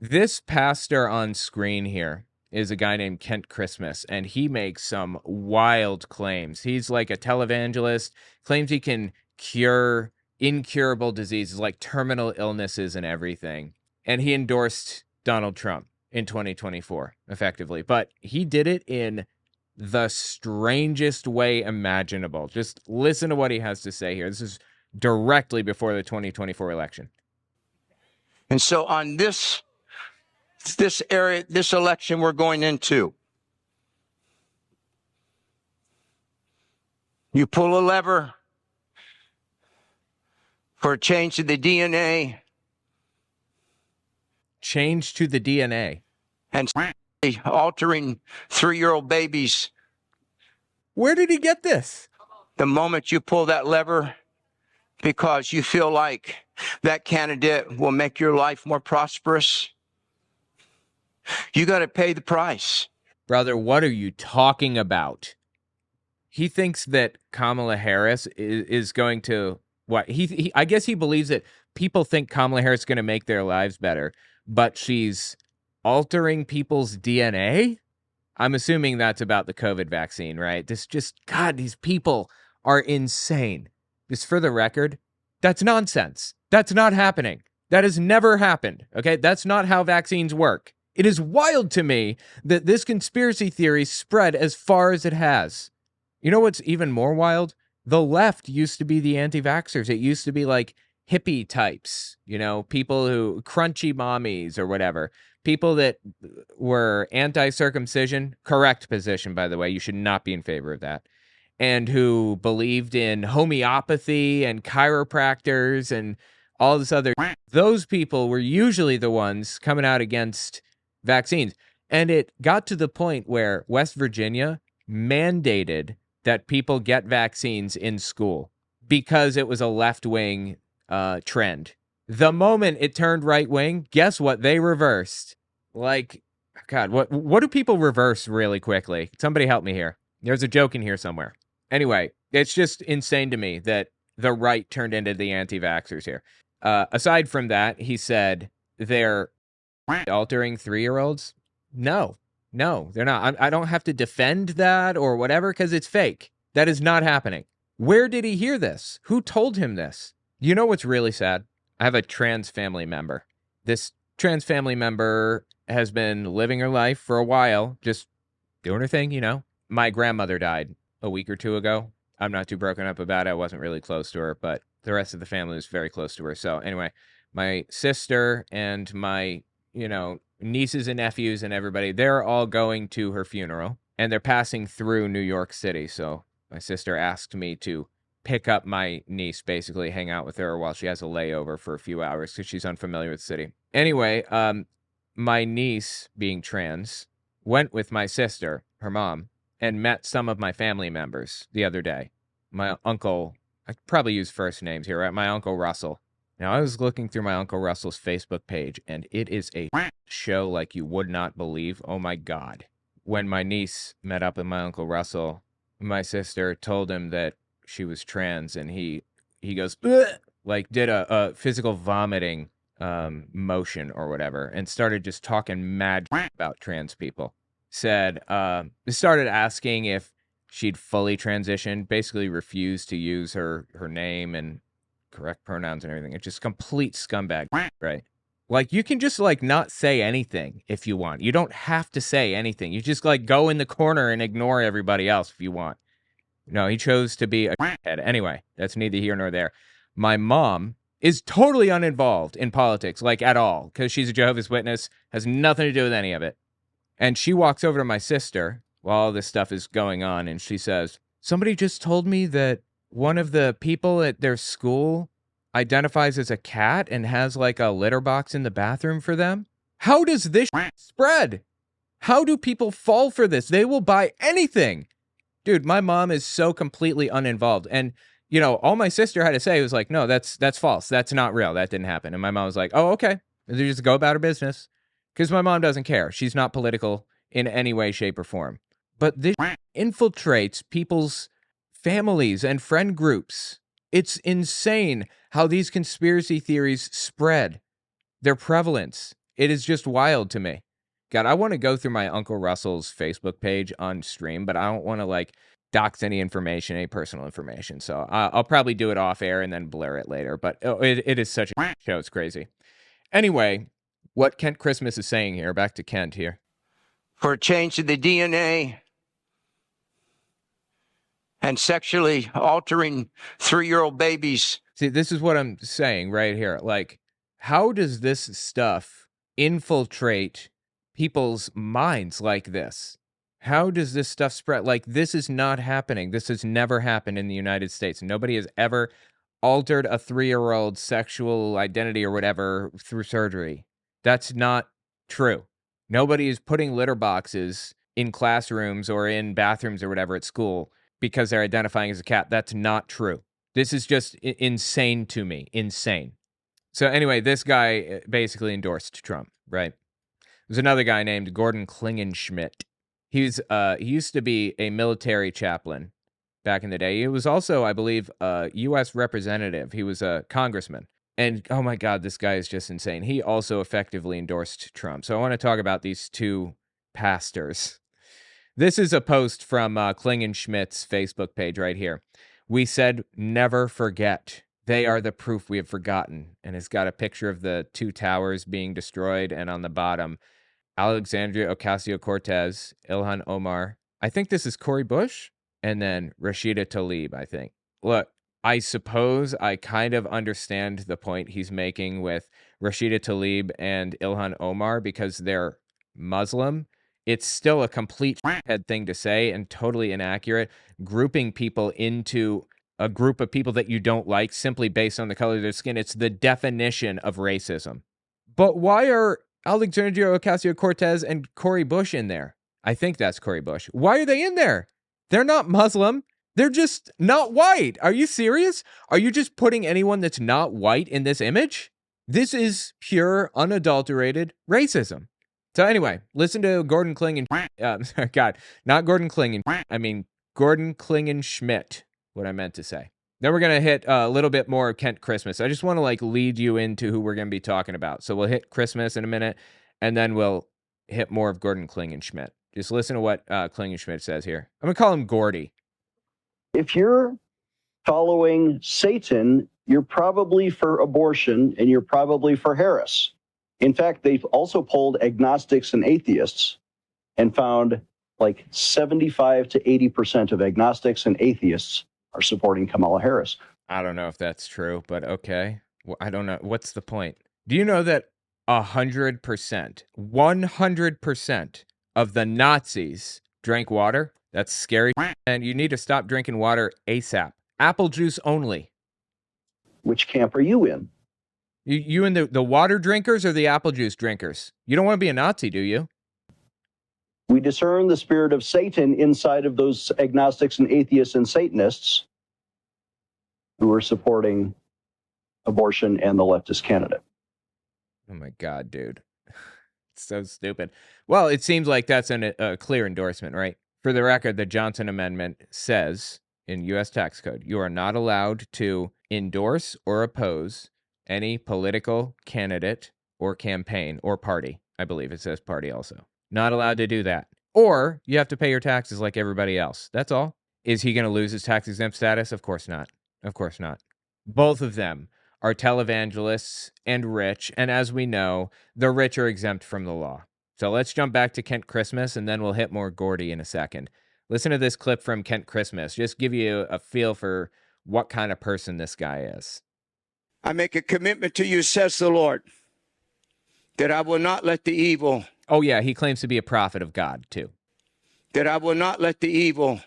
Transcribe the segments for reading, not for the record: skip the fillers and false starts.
This pastor on screen here is a guy named Kent Christmas, and he makes some wild claims. He's like a televangelist, claims he can cure incurable diseases like terminal illnesses and everything. And he endorsed Donald Trump in 2024, effectively. But he did it in the strangest way imaginable. Just listen to what he has to say here. This is directly before the 2024 election. And so on this election we're going into, you pull a lever for a change to the DNA. Change to the DNA. And altering 3-year-old babies. Where did he get this? The moment you pull that lever because you feel like that candidate will make your life more prosperous, you got to pay the price. Brother, what are you talking about? He thinks that Kamala Harris is going to, what? I guess he believes that people think Kamala Harris is going to make their lives better, but she's altering people's DNA? I'm assuming that's about the COVID vaccine, right? God, these people are insane. Just for the record, that's nonsense. That's not happening. That has never happened, okay? That's not how vaccines work. It is wild to me that this conspiracy theory spread as far as it has. You know what's even more wild? The left used to be the anti-vaxxers. It used to be like hippie types, people who crunchy mommies or whatever. People that were anti-circumcision, correct position, by the way. You should not be in favor of that. And who believed in homeopathy and chiropractors and all this other. Those people were usually the ones coming out against vaccines. And it got to the point where West Virginia mandated that people get vaccines in school because it was a left-wing trend. The moment it turned right-wing, guess what? They reversed. Like, God, what do people reverse really quickly? Somebody help me here. There's a joke in here somewhere. Anyway, it's just insane to me that the right turned into the anti-vaxxers here. Aside from that, he said they're altering 3-year-olds. No, they're not. I don't have to defend that or whatever because it's fake. That is not happening. Where did he hear this? Who told him this? You know what's really sad? I have a trans family member. This trans family member has been living her life for a while, just doing her thing, My grandmother died a week or two ago. I'm not too broken up about it. I wasn't really close to her, but the rest of the family was very close to her. So anyway, my sister and my, nieces and nephews and everybody, they're all going to her funeral, and they're passing through New York City. So my sister asked me to pick up my niece, basically hang out with her while she has a layover for a few hours because she's unfamiliar with the city. Anyway, my niece, being trans, went with my sister, her mom, and met some of my family members the other day. My uncle, I probably use first names here, right? My Uncle Russell. Now, I was looking through my Uncle Russell's Facebook page, and it is a show like you would not believe. Oh, my God. When my niece met up with my Uncle Russell, my sister told him that she was trans, and he goes, ugh! Like did a physical vomiting motion or whatever, and started just talking mad about trans people. Started asking if she'd fully transitioned, basically refused to use her name and correct pronouns and everything. It's just complete scumbag, right? Like, you can just, not say anything if you want. You don't have to say anything. You just, go in the corner and ignore everybody else if you want. No, he chose to be a head. Anyway, that's neither here nor there. My mom is totally uninvolved in politics, at all, because she's a Jehovah's Witness, has nothing to do with any of it. And she walks over to my sister while all this stuff is going on, and she says, somebody just told me that one of the people at their school identifies as a cat and has, a litter box in the bathroom for them. How does this spread? How do people fall for this? They will buy anything. Dude, my mom is so completely uninvolved. And, all my sister had to say was no, that's false. That's not real. That didn't happen. And my mom was like, oh, okay. And they just go about her business. Because my mom doesn't care. She's not political in any way, shape, or form. But this infiltrates people's families and friend groups. It's insane how these conspiracy theories spread. Their prevalence It is just wild to me. God, I want to go through my Uncle Russell's Facebook page on stream, but I don't want to like dox any information, any personal information. So I'll probably do it off air and then blur it later. But it is such a show. It's crazy. Anyway, what Kent Christmas is saying here, back to Kent here. For a change to the DNA and sexually altering 3-year-old babies. See, this is what I'm saying right here. Like, how does this stuff infiltrate people's minds like this? How does this stuff spread? Like, this is not happening. This has never happened in the United States. Nobody has ever altered a 3-year-old's sexual identity or whatever through surgery. That's not true. Nobody is putting litter boxes in classrooms or in bathrooms or whatever at school because they're identifying as a cat. That's not true. This is just insane to me. Insane. So anyway, this guy basically endorsed Trump, right? There's another guy named Gordon Klingenschmitt. He used to be a military chaplain back in the day. He was also, I believe, a U.S. representative. He was a congressman. And oh my God, this guy is just insane. He also effectively endorsed Trump. So I want to talk about these two pastors. This is a post from Klingenschmidt's Facebook page right here. We said, never forget. They are the proof we have forgotten. And it's got a picture of the two towers being destroyed. And on the bottom, Alexandria Ocasio-Cortez, Ilhan Omar. I think this is Cori Bush. And then Rashida Tlaib, I think. Look, I suppose I kind of understand the point he's making with Rashida Tlaib and Ilhan Omar because they're Muslim. It's still a complete head thing to say and totally inaccurate. Grouping people into a group of people that you don't like simply based on the color of their skin. It's the definition of racism. But why are Alexandria Ocasio-Cortez and Cori Bush in there? I think that's Cori Bush. Why are they in there? They're not Muslim. They're just not white. Are you serious? Are you just putting anyone that's not white in this image? This is pure, unadulterated racism. So anyway, listen to Gordon Klingen. God, not Gordon Klingen. I mean, Gordon Klingenschmitt, what I meant to say. Then we're going to hit a little bit more Kent Christmas. I just want to like lead you into who we're going to be talking about. So we'll hit Christmas in a minute, and then we'll hit more of Gordon Klingenschmitt. Just listen to what Klingenschmitt says here. I'm going to call him Gordy. If you're following Satan, you're probably for abortion and you're probably for Harris. In fact, they've also polled agnostics and atheists and found like 75 to 80% of agnostics and atheists are supporting Kamala Harris. I don't know if that's true, but okay. Well, I don't know. What's the point? Do you know that 100% of the Nazis drank water? That's scary. And you need to stop drinking water ASAP. Apple juice only. Which camp are you in? You in the water drinkers or the apple juice drinkers? You don't want to be a Nazi, do you? We discern the spirit of Satan inside of those agnostics and atheists and Satanists who are supporting abortion and the leftist candidate. Oh my God, dude. It's so stupid. Well, it seems like that's a clear endorsement, right? For the record, the Johnson Amendment says in U.S. tax code, you are not allowed to endorse or oppose any political candidate or campaign or party. I believe it says party also. Not allowed to do that. Or you have to pay your taxes like everybody else. That's all. Is he going to lose his tax exempt status? Of course not. Of course not. Both of them are televangelists and rich. And as we know, the rich are exempt from the law. So let's jump back to Kent Christmas, and then we'll hit more Gordy in a second. Listen to this clip from Kent Christmas. Just give you a feel for what kind of person this guy is. I make a commitment to you, says the Lord, that I will not let the evil. Oh, yeah, he claims to be a prophet of God, too. That I will not let the evil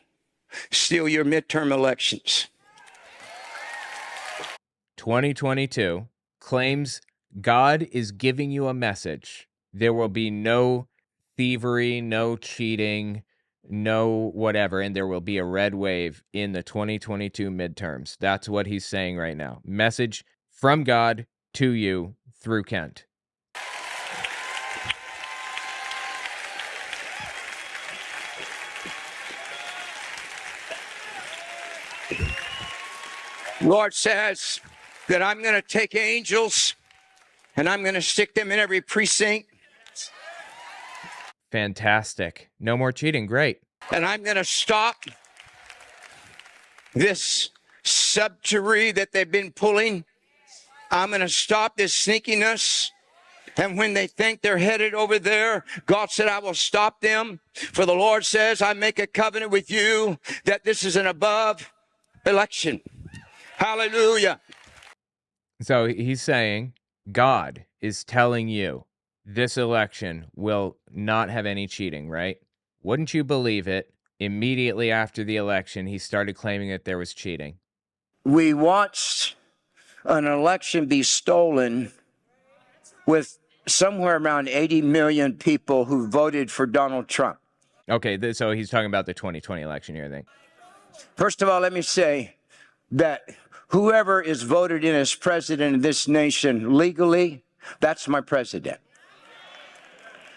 steal your midterm elections. 2022 claims God is giving you a message. There will be no thievery, no cheating, no whatever, and there will be a red wave in the 2022 midterms. That's what he's saying right now. Message from God to you through Kent. Lord says that I'm going to take angels And I'm going to stick them in every precinct. Fantastic. No more cheating. Great. And I'm going to stop this subterfuge that they've been pulling. I'm going to stop this sneakiness. And when they think they're headed over there, God said, I will stop them. For the Lord says, I make a covenant with you that this is an above election. Hallelujah. So he's saying God is telling you this election will not have any cheating, right? Wouldn't you believe it? Immediately after the election, he started claiming that there was cheating. We watched an election be stolen with somewhere around 80 million people who voted for Donald Trump. Okay, so he's talking about the 2020 election here, I think. First of all, let me say that whoever is voted in as president of this nation legally, that's my president.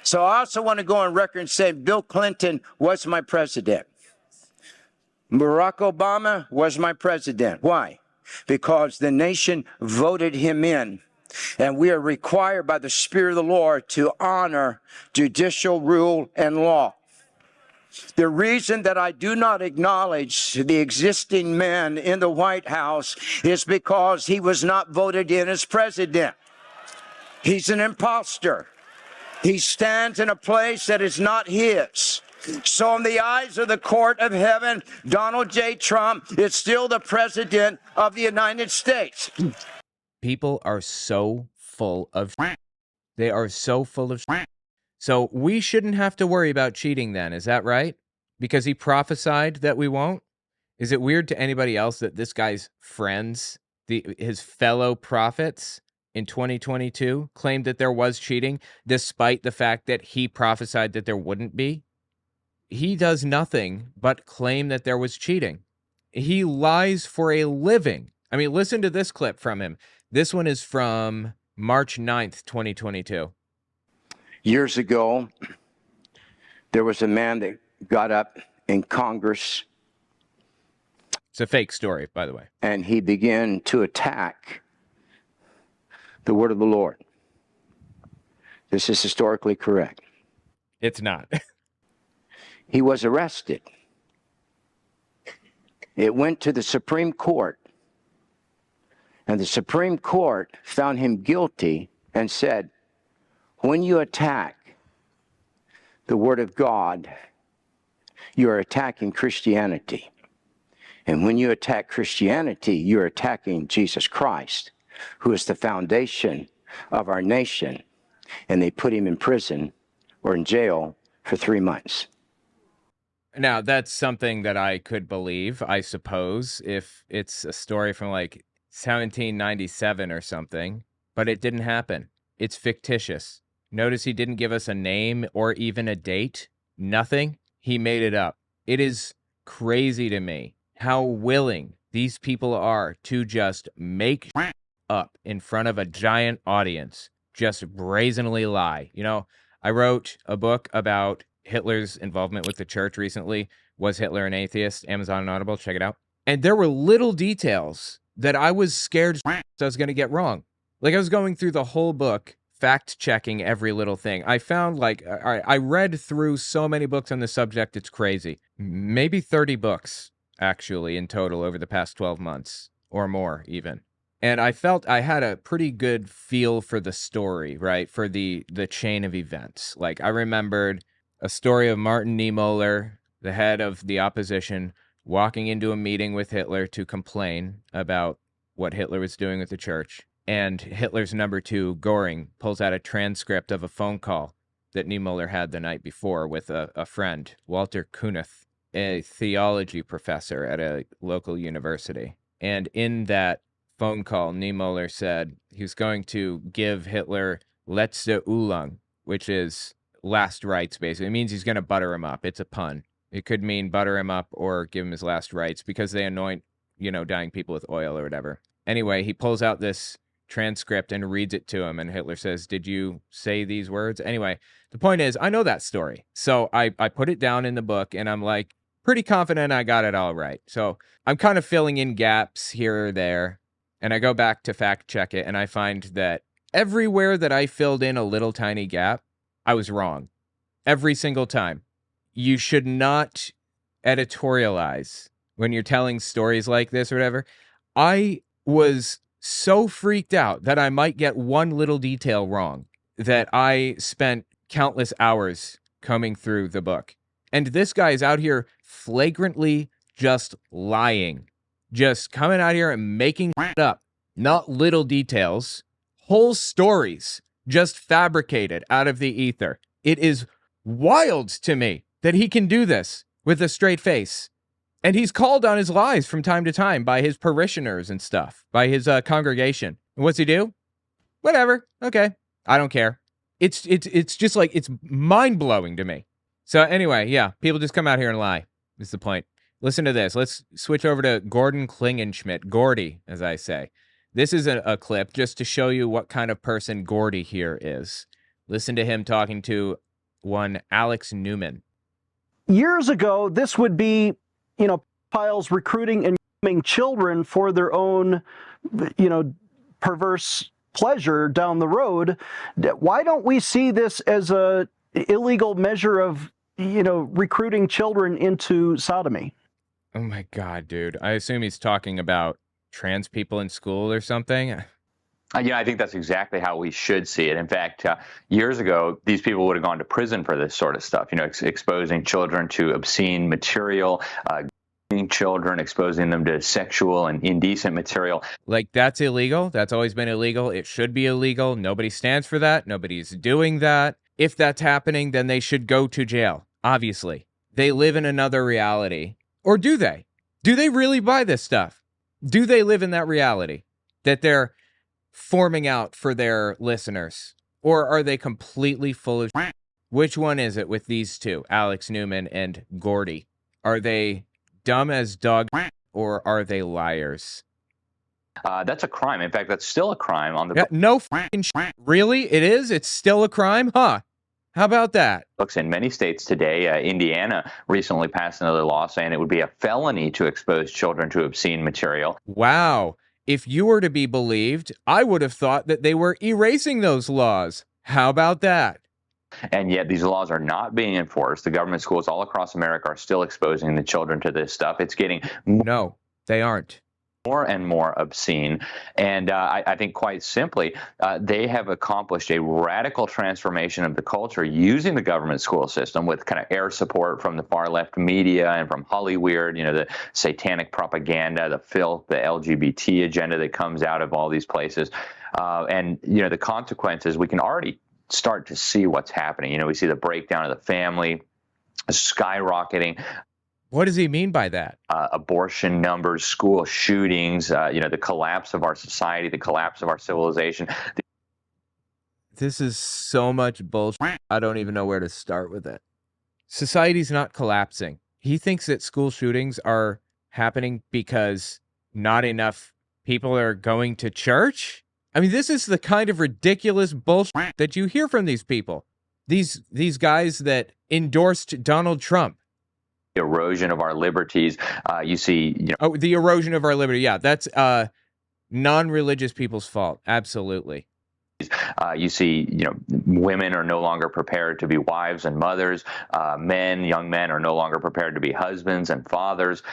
So I also want to go on record and say Bill Clinton was my president. Barack Obama was my president. Why? Because the nation voted him in. And we are required by the Spirit of the Lord to honor judicial rule and law. The reason that I do not acknowledge the existing man in the White House is because he was not voted in as president. He's an imposter. He stands in a place that is not his. So in the eyes of the court of heaven, Donald J. Trump is still the president of the United States. People are so full of they are so full of So we shouldn't have to worry about cheating then, is that right? Because he prophesied that we won't? Is it weird to anybody else that this guy's friends, his fellow prophets in 2022 claimed that there was cheating despite the fact that he prophesied that there wouldn't be? He does nothing but claim that there was cheating. He lies for a living. I mean, listen to this clip from him. This one is from March 9th, 2022. Years ago, there was a man that got up in Congress. It's a fake story, by the way. And he began to attack the word of the Lord. This is historically correct. It's not. He was arrested. It went to the Supreme Court. And the Supreme Court found him guilty and said, when you attack the Word of God, you are attacking Christianity. And when you attack Christianity, you're attacking Jesus Christ, who is the foundation of our nation. And they put him in prison or in jail for 3 months. Now, that's something that I could believe, I suppose, if it's a story from like 1797 or something, but it didn't happen. It's fictitious. Notice he didn't give us a name or even a date. Nothing. He made it up. It is crazy to me how willing these people are to just make up in front of a giant audience, just brazenly lie. You know, I wrote a book about Hitler's involvement with the church recently. Was Hitler an atheist? Amazon and Audible, check it out. And there were little details that I was scared I was going to get wrong. Like I was going through the whole book, fact checking every little thing. I found I read through so many books on the subject, it's crazy. Maybe 30 books actually in total over the past 12 months or more even. And I felt I had a pretty good feel for the story, right? For the chain of events. Like I remembered a story of Martin Niemöller, the head of the opposition, walking into a meeting with Hitler to complain about what Hitler was doing with the church. And Hitler's number two, Göring, pulls out a transcript of a phone call that Niemöller had the night before with a friend, Walter Kuhneth, a theology professor at a local university. And in that phone call, Niemöller said he was going to give Hitler letzte Ölung, which is last rites, basically. It means he's going to butter him up. It's a pun. It could mean butter him up or give him his last rites because they anoint, dying people with oil or whatever. Anyway, he pulls out this transcript and reads it to him, and Hitler says, "Did you say these words?" Anyway, the point is, I know that story. So I put it down in the book, and I'm like pretty confident I got it all right. So I'm kind of filling in gaps here or there, and I go back to fact check it, and I find that Everywhere that I filled in a little tiny gap, I was wrong. Every single time. You should not editorialize when you're telling stories like this or whatever. I was so freaked out that I might get one little detail wrong that I spent countless hours combing through the book. And this guy is out here flagrantly just lying, just coming out here and making shit up, not little details, whole stories just fabricated out of the ether. It is wild to me that he can do this with a straight face. And he's called on his lies from time to time by his parishioners and stuff, by his congregation. And what's he do? Whatever. Okay. I don't care. It's just like, it's mind-blowing to me. So anyway, yeah, people just come out here and lie. Is the point. Listen to this. Let's switch over to Gordon Klingenschmitt, Gordy, as I say. This is a clip just to show you what kind of person Gordy here is. Listen to him talking to one Alex Newman. Years ago, this would be, pedophiles recruiting and grooming children for their own, perverse pleasure down the road. Why don't we see this as a illegal measure of, recruiting children into sodomy? Oh my God, dude. I assume he's talking about trans people in school or something. I think that's exactly how we should see it. In fact, years ago, these people would have gone to prison for this sort of stuff, exposing children to obscene material, children, exposing them to sexual and indecent material. Like, that's illegal. That's always been illegal. It should be illegal. Nobody stands for that. Nobody's doing that. If that's happening, then they should go to jail. Obviously, they live in another reality. Or do they? Do they really buy this stuff? Do they live in that reality that they're forming out for their listeners? Or are they completely full of shit? Which one is it with these two, Alex Newman and Gordy? Are they dumb as dog shit, or are they liars? That's a crime. In fact, that's still a crime on the no fucking shit. Really? It is? It's still a crime? Huh? How about that? Books in many states today. Indiana recently passed another law saying it would be a felony to expose children to obscene material. Wow. If you were to be believed, I would have thought that they were erasing those laws. How about that? And yet these laws are not being enforced. The government schools all across America are still exposing the children to this stuff. It's getting no, they aren't. More and more obscene. And I think quite simply, they have accomplished a radical transformation of the culture using the government school system with kind of air support from the far left media and from Hollywood, the satanic propaganda, the filth, the LGBT agenda that comes out of all these places. And, the consequences, we can already start to see what's happening. We see the breakdown of the family skyrocketing. What does he mean by that? Abortion numbers, school shootings, the collapse of our society, the collapse of our civilization. This is so much bullshit. I don't even know where to start with it. Society's not collapsing. He thinks that school shootings are happening because not enough people are going to church. I mean, this is the kind of ridiculous bullshit that you hear from these people. These guys that endorsed Donald Trump. Erosion of our liberties. You see, the erosion of our liberty. Yeah, that's non-religious people's fault. Absolutely. You see, women are no longer prepared to be wives and mothers. Young men are no longer prepared to be husbands and fathers.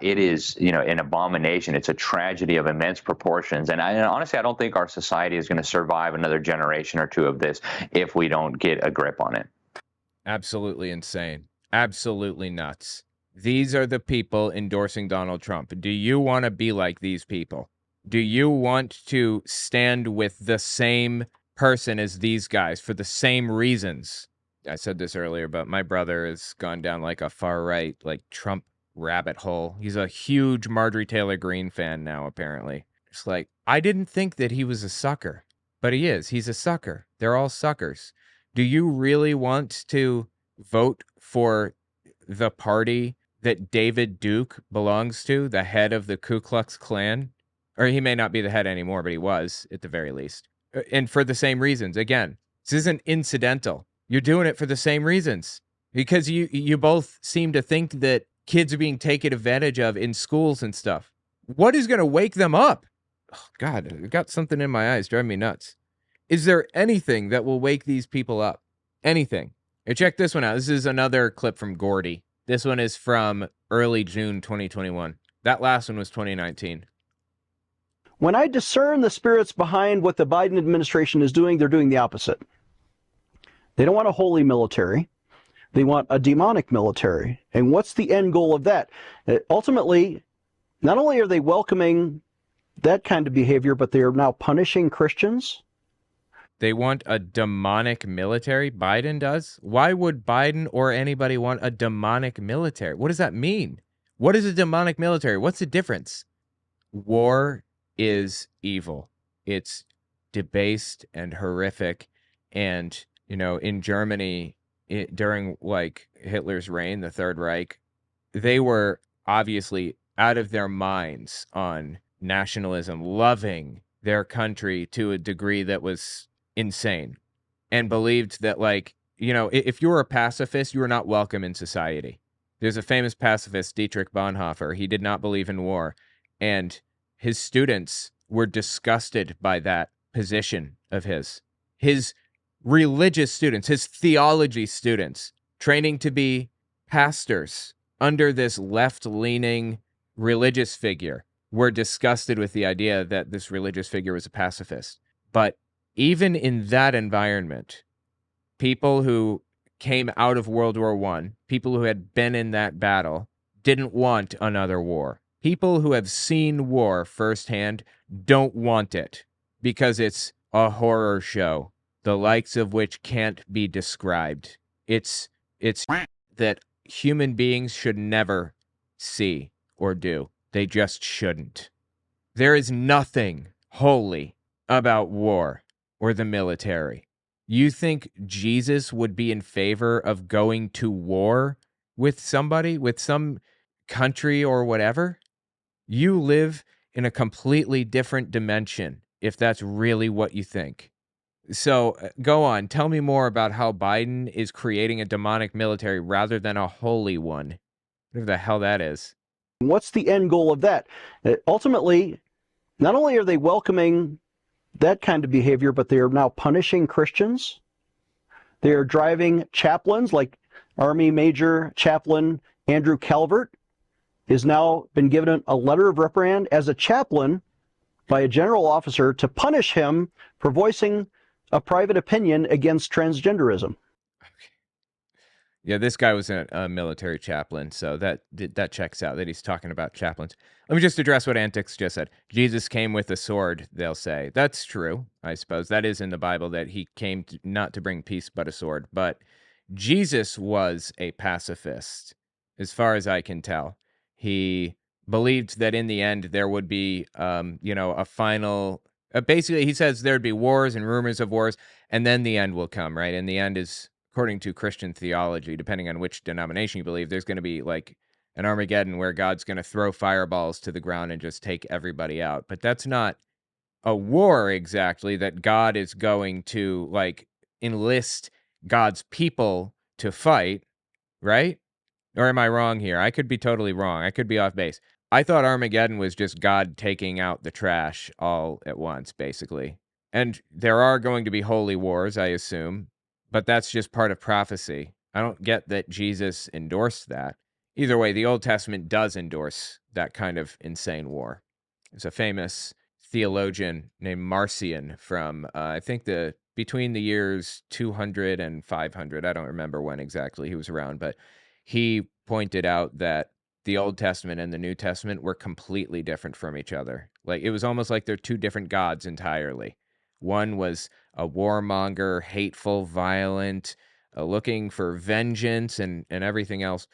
It is, an abomination. It's a tragedy of immense proportions. And honestly, I don't think our society is going to survive another generation or two of this if we don't get a grip on it. Absolutely insane. Absolutely nuts. These are the people endorsing Donald Trump. Do you want to be like these people? Do you want to stand with the same person as these guys for the same reasons? I said this earlier, but my brother has gone down like a far right, like Trump rabbit hole. He's a huge Marjorie Taylor Greene fan now, apparently. It's like, I didn't think that he was a sucker, but he is. He's a sucker. They're all suckers. Do you really want to vote for the party that David Duke belongs to, the head of the Ku Klux Klan? Or he may not be the head anymore, but he was, at the very least. And for the same reasons. Again, this isn't incidental. You're doing it for the same reasons. Because you both seem to think that kids are being taken advantage of in schools and stuff. What is going to wake them up? Oh, God, I've got something in my eyes driving me nuts. Is there anything that will wake these people up? Anything? Hey, check this one out. This is another clip from Gordy. This one is from early June 2021. That last one was 2019. When I discern the spirits behind what the Biden administration is doing, they're doing the opposite. They don't want a holy military. They want a demonic military. And what's the end goal of that? Ultimately, not only are they welcoming that kind of behavior, but they are now punishing Christians. They want a demonic military? Biden does? Why would Biden or anybody want a demonic military? What does that mean? What is a demonic military? What's the difference? War is evil. It's debased and horrific. And, in Germany, during like Hitler's reign, the Third Reich, they were obviously out of their minds on nationalism, loving their country to a degree that was insane, and believed that, like, if you were a pacifist, you were not welcome in society. There's a famous pacifist, Dietrich Bonhoeffer. He did not believe in war, and his students were disgusted by that position of his. His religious students, his theology students, training to be pastors under this left-leaning religious figure, were disgusted with the idea that this religious figure was a pacifist. But even in that environment, people who came out of World War I, people who had been in that battle, didn't want another war. People who have seen war firsthand don't want it because it's a horror show, the likes of which can't be described. It's that human beings should never see or do. They just shouldn't. There is nothing holy about war or the military. You think Jesus would be in favor of going to war with somebody, with some country or whatever? You live in a completely different dimension if that's really what you think. So go on. Tell me more about how Biden is creating a demonic military rather than a holy one. Whatever the hell that is. What's the end goal of that? Ultimately, not only are they welcoming that kind of behavior, but they are now punishing Christians. They are driving chaplains like Army Major Chaplain Andrew Calvert has now been given a letter of reprimand as a chaplain by a general officer to punish him for voicing a private opinion against transgenderism. Yeah, this guy was a military chaplain, so that checks out, that he's talking about chaplains. Let me just address what Antics just said. Jesus came with a sword, they'll say. That's true, I suppose. That is in the Bible, that he came not to bring peace but a sword. But Jesus was a pacifist, as far as I can tell. He believed that in the end there would be, a final... basically, he says there'd be wars and rumors of wars, and then the end will come, right? And the end is... according to Christian theology, depending on which denomination you believe, there's going to be like an Armageddon where God's going to throw fireballs to the ground and just take everybody out. But that's not a war exactly that God is going to like enlist God's people to fight, right? Or am I wrong here? I could be totally wrong. I could be off base. I thought Armageddon was just God taking out the trash all at once, basically. And there are going to be holy wars, I assume. But that's just part of prophecy. I don't get that Jesus endorsed that. Either way, the Old Testament does endorse that kind of insane war. There's a famous theologian named Marcion from, I think, between the years 200 and 500. I don't remember when exactly he was around, but he pointed out that the Old Testament and the New Testament were completely different from each other. Like, it was almost like they're two different gods entirely. One was a warmonger, hateful, violent, looking for vengeance and everything else.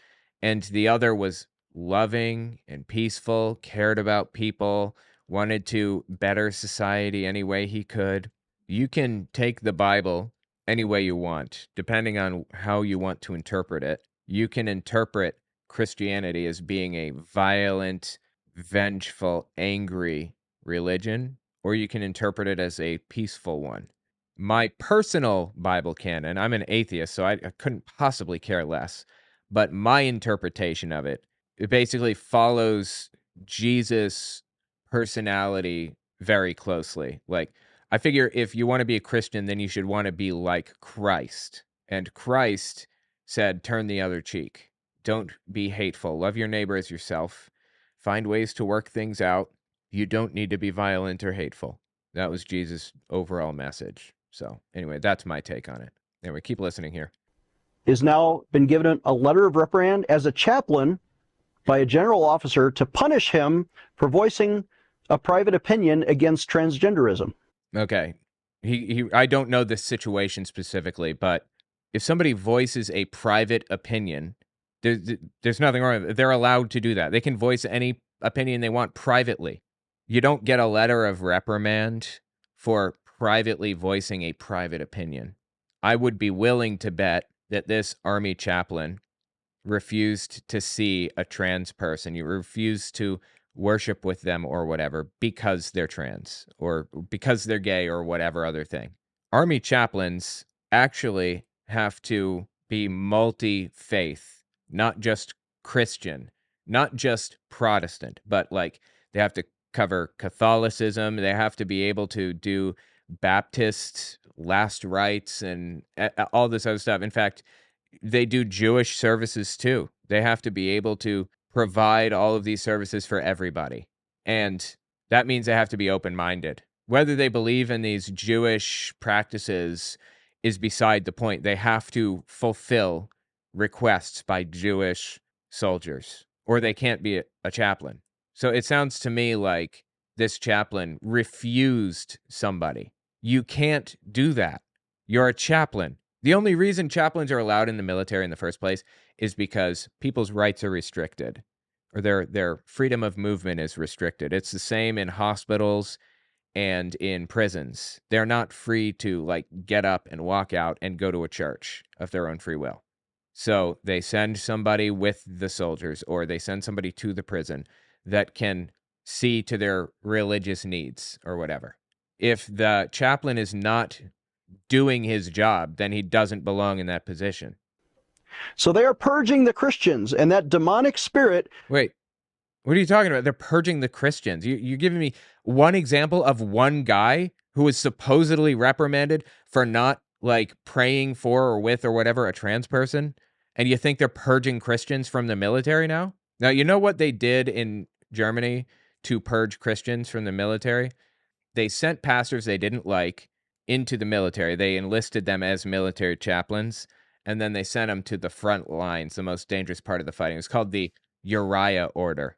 And the other was loving and peaceful, cared about people, wanted to better society any way he could. You can take the Bible any way you want, depending on how you want to interpret it. You can interpret Christianity as being a violent, vengeful, angry religion, or you can interpret it as a peaceful one. My personal Bible canon, I'm an atheist, so I couldn't possibly care less, but my interpretation of it basically follows Jesus' personality very closely. Like, I figure if you want to be a Christian, then you should want to be like Christ. And Christ said, turn the other cheek. Don't be hateful. Love your neighbor as yourself. Find ways to work things out. You don't need to be violent or hateful. That was Jesus' overall message. So anyway, that's my take on it. Anyway, keep listening here. Is now been given a letter of reprimand as a chaplain by a general officer to punish him for voicing a private opinion against transgenderism. Okay. I don't know this situation specifically, but if somebody voices a private opinion, there's nothing wrong with it. They're allowed to do that. They can voice any opinion they want privately. You don't get a letter of reprimand for privately voicing a private opinion. I would be willing to bet that this Army chaplain refused to see a trans person. You refused to worship with them or whatever because they're trans or because they're gay or whatever other thing. Army chaplains actually have to be multi-faith, not just Christian, not just Protestant, but like they have to cover Catholicism. They have to be able to do Baptist last rites and all this other stuff. In fact, they do Jewish services too. They have to be able to provide all of these services for everybody. And that means they have to be open-minded. Whether they believe in these Jewish practices is beside the point. They have to fulfill requests by Jewish soldiers, or they can't be a chaplain. So it sounds to me like this chaplain refused somebody. You can't do that. You're a chaplain. The only reason chaplains are allowed in the military in the first place is because people's rights are restricted, or their freedom of movement is restricted. It's the same in hospitals and in prisons. They're not free to like get up and walk out and go to a church of their own free will. So they send somebody with the soldiers, or they send somebody to the prison that can see to their religious needs or whatever. If the chaplain is not doing his job, then he doesn't belong in that position. So they are purging the Christians, and that demonic spirit. Wait, what are you talking about? They're purging the Christians. You're giving me one example of one guy who was supposedly reprimanded for not like praying for or with or whatever a trans person, and you think they're purging Christians from the military now? Now, you know what they did in Germany to purge Christians from the military? They sent pastors they didn't like into the military. They enlisted them as military chaplains, and then they sent them to the front lines, the most dangerous part of the fighting. It was called the Uriah Order.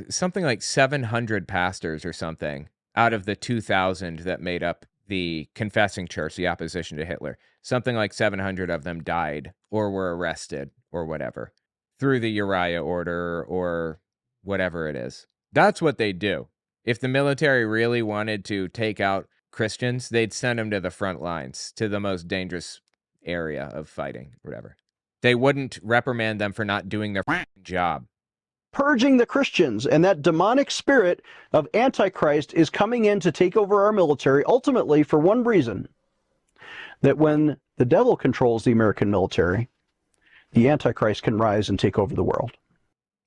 Something like 700 pastors or something out of the 2,000 that made up the confessing church, the opposition to Hitler. Something like 700 of them died or were arrested or whatever through the Uriah Order or whatever it is. That's what they do. If the military really wanted to take out Christians, they'd send them to the front lines, to the most dangerous area of fighting, whatever. They wouldn't reprimand them for not doing their job. Purging the Christians, and that demonic spirit of Antichrist is coming in to take over our military, ultimately for one reason, that when the devil controls the American military, the Antichrist can rise and take over the world.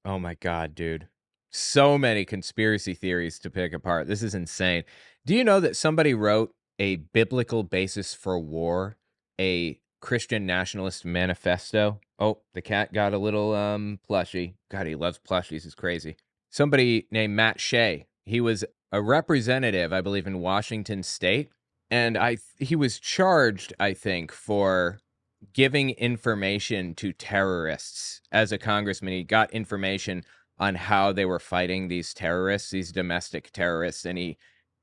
Oh my God, dude. So many conspiracy theories to pick apart. This is insane. Do you know that somebody wrote a biblical basis for war, a Christian nationalist manifesto? Oh, the cat got a little plushy. God, he loves plushies. It's crazy. Somebody named Matt Shea. He was a representative, I believe, in Washington State, and he was charged, I think, for giving information to terrorists. As a congressman, he got information on how they were fighting these terrorists, these domestic terrorists, and he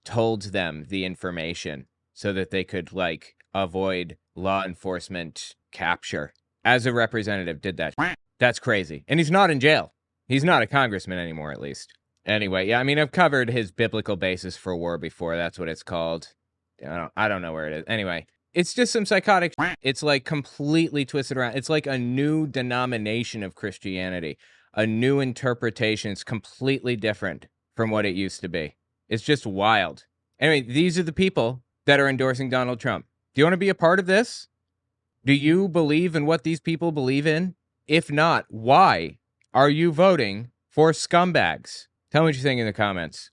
told them the information so that they could like avoid law enforcement capture. As a representative, did that. That's crazy. And he's not in jail. He's not a congressman anymore, at least. Anyway, yeah, I mean, I've covered his biblical basis for war before. That's what it's called. I don't know where it is. Anyway, it's just some psychotic. It's like completely twisted around. It's like a new denomination of Christianity, a new interpretation. It's completely different from what it used to be. It's just wild. Anyway, these are the people that are endorsing Donald Trump. Do you want to be a part of this? Do you believe in what these people believe in? If not, why are you voting for scumbags? Tell me what you think in the comments.